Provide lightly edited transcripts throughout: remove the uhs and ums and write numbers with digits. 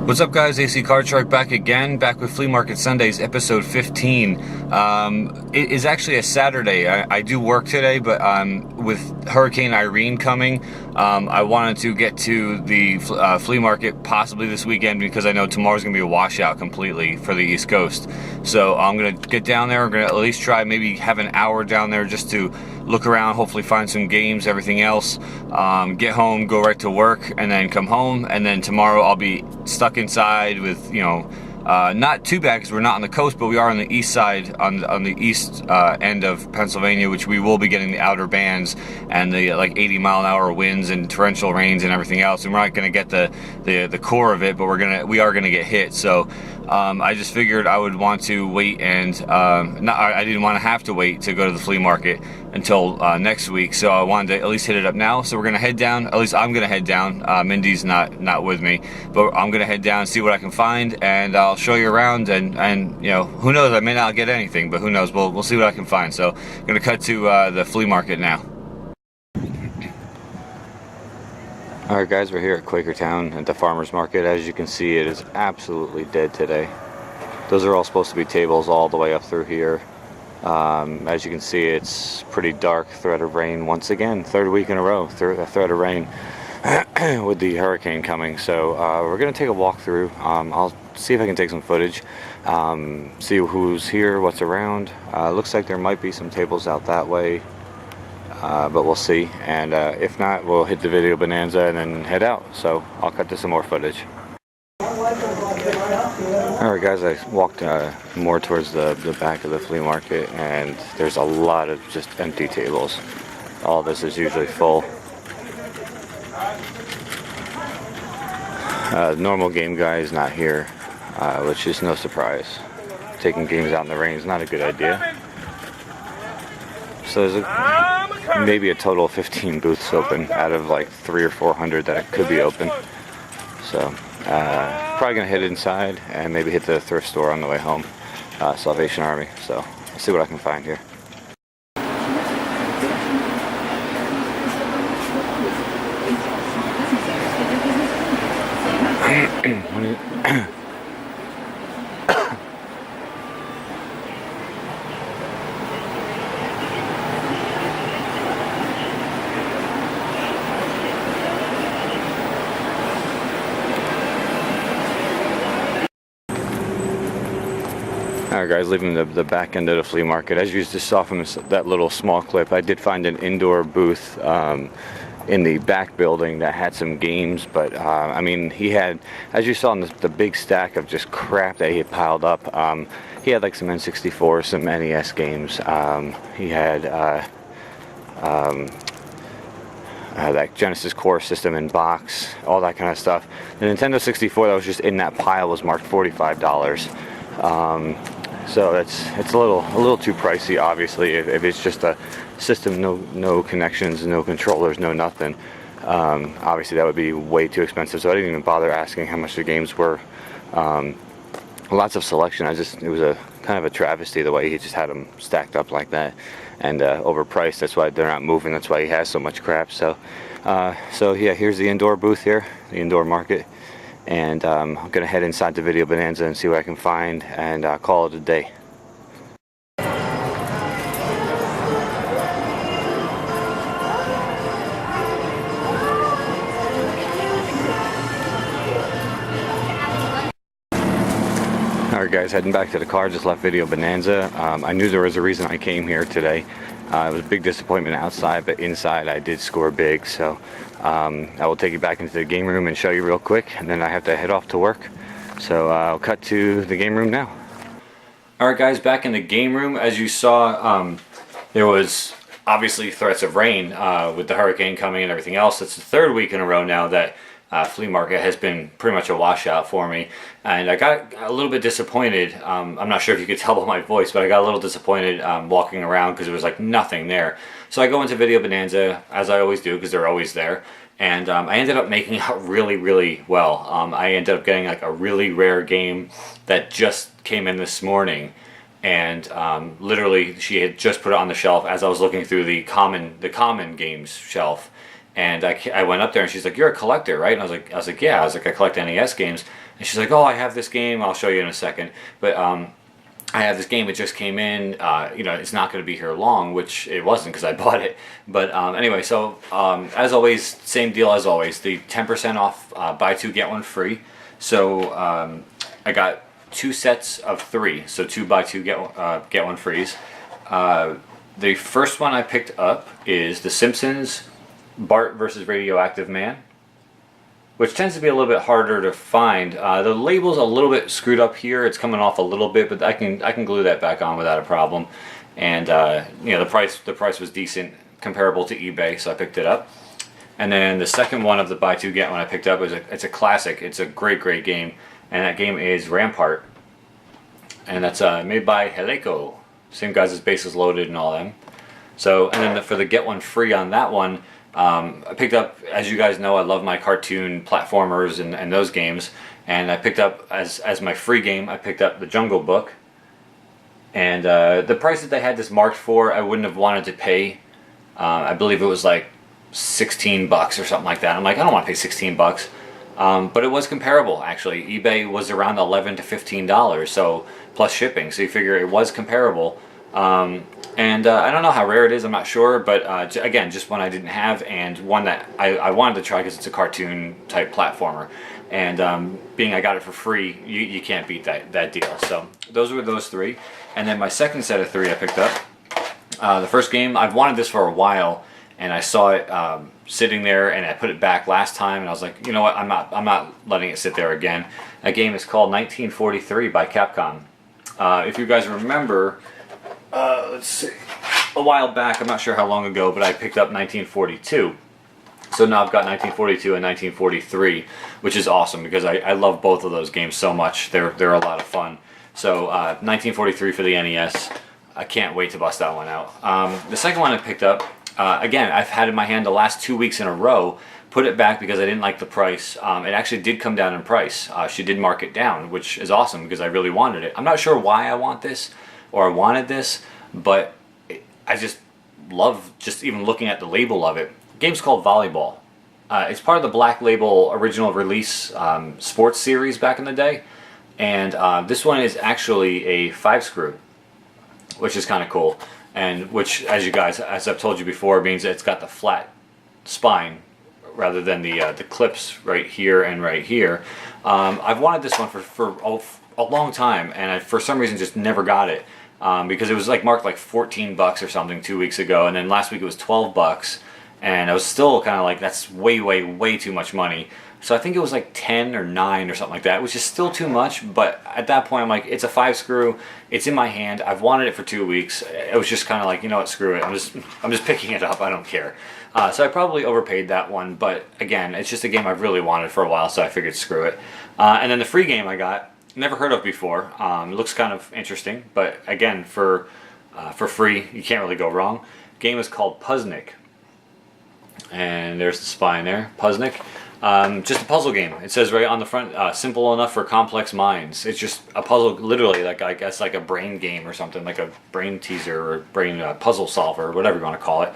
What's up, guys? AC Card Shark back again, back with Flea Market Sundays, episode 15. It is actually a Saturday. I do work today, but with Hurricane Irene coming, I wanted to get to the flea market possibly this weekend because I know tomorrow's going to be a washout completely for the East Coast. So I'm going to get down there. I'm going to at least try maybe have an hour down there just to look around, hopefully find some games, everything else, get home, go right to work, and then come home. And then tomorrow I'll be stuck inside with, not too bad because we're not on the coast, but we are on the east side, on the east end of Pennsylvania, which we will be getting the outer bands and the like 80-mile-an-hour winds and torrential rains and everything else. And we're not going to get the core of it, but we are gonna get hit. So I just figured I would want to wait, and I didn't want to have to wait to go to the flea market until next week. So I wanted to at least hit it up now. So we're gonna head down. At least I'm gonna head down. Mindy's not with me, but I'm gonna head down, see what I can find, and I'll show you around. And who knows? I may not get anything, but who knows? We'll see what I can find. So I'm gonna cut to the flea market now. Alright guys, we're here at Quakertown at the farmer's market. As you can see, it is absolutely dead today. Those are all supposed to be tables all the way up through here. As you can see, it's pretty dark. Threat of rain once again, third week in a row, a threat of rain with the hurricane coming. So we're going to take a walk through. I'll see if I can take some footage, see who's here, what's around. Looks like there might be some tables out that way. But we'll see, and if not, we'll hit the video bonanza and then head out. So I'll cut to some more footage. Alright guys, I walked more towards the back of the flea market, and there's a lot of just empty tables. All this is usually full. Normal game guy is not here, which is no surprise. Taking games out in the rain is not a good idea. So there's maybe a total of 15 booths open out of like 300 or 400 that could be open. So probably gonna head inside and maybe hit the thrift store on the way home, Salvation Army. So I'll see what I can find here. Alright guys, leaving the back end of the flea market. As you just saw from that little small clip, I did find an indoor booth in the back building that had some games, but I mean, he had, as you saw in the big stack of just crap that he had piled up, he had like some N64, some NES games, he had that Genesis Core system in box, all that kind of stuff. The Nintendo 64 that was just in that pile was marked $45. So it's a little too pricey, obviously. If it's just a system, no connections, no controllers, no nothing, obviously that would be way too expensive. So I didn't even bother asking how much the games were. Lots of selection. It was a kind of a travesty the way he just had them stacked up like that, and overpriced. That's why they're not moving. That's why he has so much crap. So yeah, here's the indoor booth here, the indoor market. And I'm gonna head inside the video bonanza and see what I can find, and call it a day. Alright guys, heading back to the car. Just left video bonanza. I knew there was a reason I came here today. It was a big disappointment outside, but inside I did score big. So I will take you back into the game room and show you real quick, and then I have to head off to work. So I'll cut to the game room now. Alright guys, back in the game room. As you saw, there was obviously threats of rain with the hurricane coming and everything else. It's the third week in a row now that flea market has been pretty much a washout for me, and I got a little bit disappointed. I'm not sure if you could tell by my voice, but I got a little disappointed walking around because there was like nothing there. So I go into Video Bonanza, as I always do, because they're always there, and I ended up making out really well. I ended up getting like a really rare game that just came in this morning, and literally she had just put it on the shelf as I was looking through the common games shelf. And I went up there and she's like, "You're a collector, right?" And I was like, "Yeah." I was like, "I collect NES games." And she's like, oh, I have this game. I'll show you in a second. But I have this game. It just came in. It's not going to be here long, which it wasn't because I bought it. But anyway, so as always, same deal as always. The 10% off, buy two get one free. So I got 2 sets of 3. So 2 buy 2 get one frees. The first one I picked up is The Simpsons, Bart versus Radioactive Man, which tends to be a little bit harder to find. The label's a little bit screwed up here. It's coming off a little bit, but I can glue that back on without a problem. And the price was decent, comparable to eBay, so I picked it up. And then the second one of the buy two get one I picked up it's a classic. It's a great game, and that game is Rampart, and that's made by Heleco, same guys as Bases Loaded and all them. So, and then for the get one free on that one. I picked up, as you guys know, I love my cartoon platformers and those games, and I picked up, as my free game, I picked up The Jungle Book, and the price that they had this marked for, I wouldn't have wanted to pay. I believe it was like $16 or something like that. I'm like, I don't want to pay $16, but it was comparable actually. eBay was around $11 to $15, so plus shipping, so you figure it was comparable. And I don't know how rare it is, I'm not sure, but again, just one I didn't have, and one that I wanted to try because it's a cartoon type platformer. And being I got it for free, you can't beat that deal. So those were those 3. And then my second set of 3 I picked up. The first game, I've wanted this for a while, and I saw it sitting there, and I put it back last time, and I was like, you know what, I'm not letting it sit there again. That game is called 1943 by Capcom. If you guys remember, let's see, a while back, I'm not sure how long ago, but I picked up 1942. So now I've got 1942 and 1943, which is awesome because I love both of those games so much. They're a lot of fun. So 1943 for the NES. I can't wait to bust that one out. The second one I picked up, again, I've had in my hand the last 2 weeks in a row. Put it back because I didn't like the price. It actually did come down in price. She did mark it down, which is awesome because I really wanted it. I'm not sure why I want this, or I wanted this, but I just love just even looking at the label of it. The game's called Volleyball. It's part of the Black Label original release sports series back in the day, and this one is actually a 5-screw, which is kind of cool, and which, as I've told you before, means that it's got the flat spine rather than the clips right here and right here. I've wanted this one for a long time, and I for some reason just never got it. Because it was like marked like $14 or something 2 weeks ago, and then last week it was $12, and I was still kind of like, that's way too much money. So I think it was like 10 or 9 or something like that, which is still too much. But at that point, I'm like, it's a 5-screw, it's in my hand, I've wanted it for 2 weeks. It was just kind of like, you know what, screw it. I'm just picking it up. I don't care. So I probably overpaid that one, but again, it's just a game I've really wanted for a while, so I figured screw it. And then the free game I got. Never heard of before. It looks kind of interesting, but again, for free, you can't really go wrong. Game is called Puzznic, and there's the spine there. Puzznic, just a puzzle game. It says right on the front, simple enough for complex minds. It's just a puzzle, literally, like I guess like a brain game or something, like a brain teaser or brain puzzle solver or whatever you want to call it.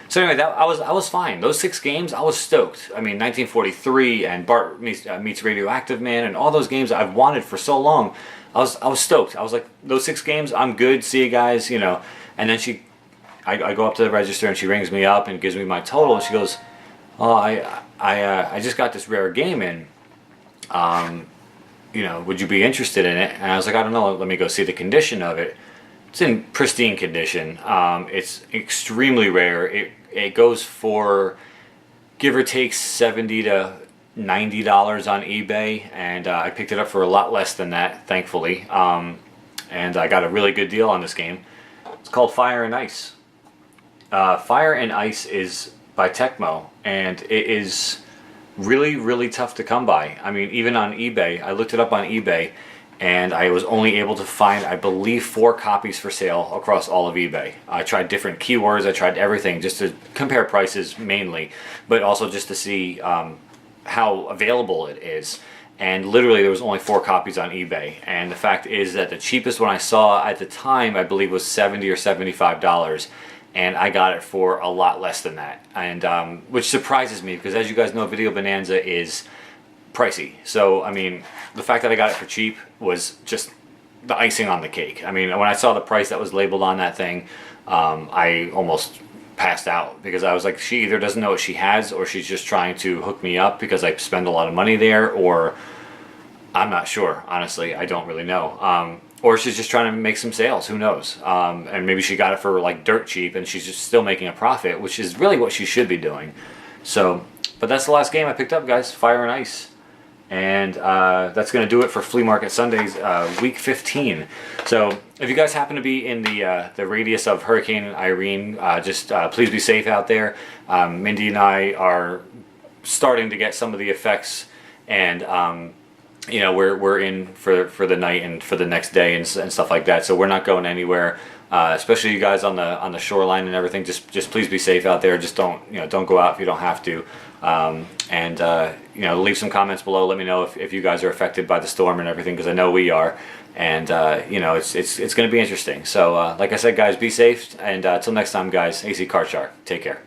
So anyway, I was fine. Those 6 games, I was stoked. I mean, 1943 and Bart meets Radioactive Man and all those games I've wanted for so long. I was stoked. I was like, those 6 games, I'm good. See you guys, you know. And then I go up to the register and she rings me up and gives me my total. And she goes, "Oh, I just got this rare game in. Would you be interested in it?" And I was like, "I don't know. Let me go see the condition of it." It's in pristine condition. It's extremely rare. It goes for, give or take, $70 to $90 on eBay, and I picked it up for a lot less than that, thankfully. And I got a really good deal on this game. It's called Fire and Ice. Fire and Ice is by Tecmo, and it is really tough to come by. I mean, even on eBay, I looked it up on eBay, and I was only able to find, I believe, 4 copies for sale across all of eBay. I tried different keywords, I tried everything just to compare prices mainly, but also just to see how available it is. And literally there was only 4 copies on eBay, and the fact is that the cheapest one I saw at the time, I believe, was $70 or $75, and I got it for a lot less than that, and which surprises me because, as you guys know, Video Bonanza is pricey. So I mean, the fact that I got it for cheap was just the icing on the cake. I mean, when I saw the price that was labeled on that thing, I almost passed out, because I was like, she either doesn't know what she has, or she's just trying to hook me up because I spend a lot of money there, or I'm not sure, honestly. I don't really know. Or she's just trying to make some sales, who knows. And maybe she got it for like dirt cheap and she's just still making a profit, which is really what she should be doing. So, but that's the last game I picked up, guys, Fire and Ice. And that's going to do it for Flea Market Sundays, week 15. So if you guys happen to be in the radius of Hurricane Irene, just please be safe out there. Mindy and I are starting to get some of the effects, and you know, we're in for the night and for the next day and stuff like that. So we're not going anywhere. Especially you guys on the shoreline and everything. Just please be safe out there. Just don't go out if you don't have to. You know, leave some comments below. Let me know if you guys are affected by the storm and everything, because I know we are. And you know, it's going to be interesting. So like I said, guys, be safe. And till next time, guys. AC Card Shark. Take care.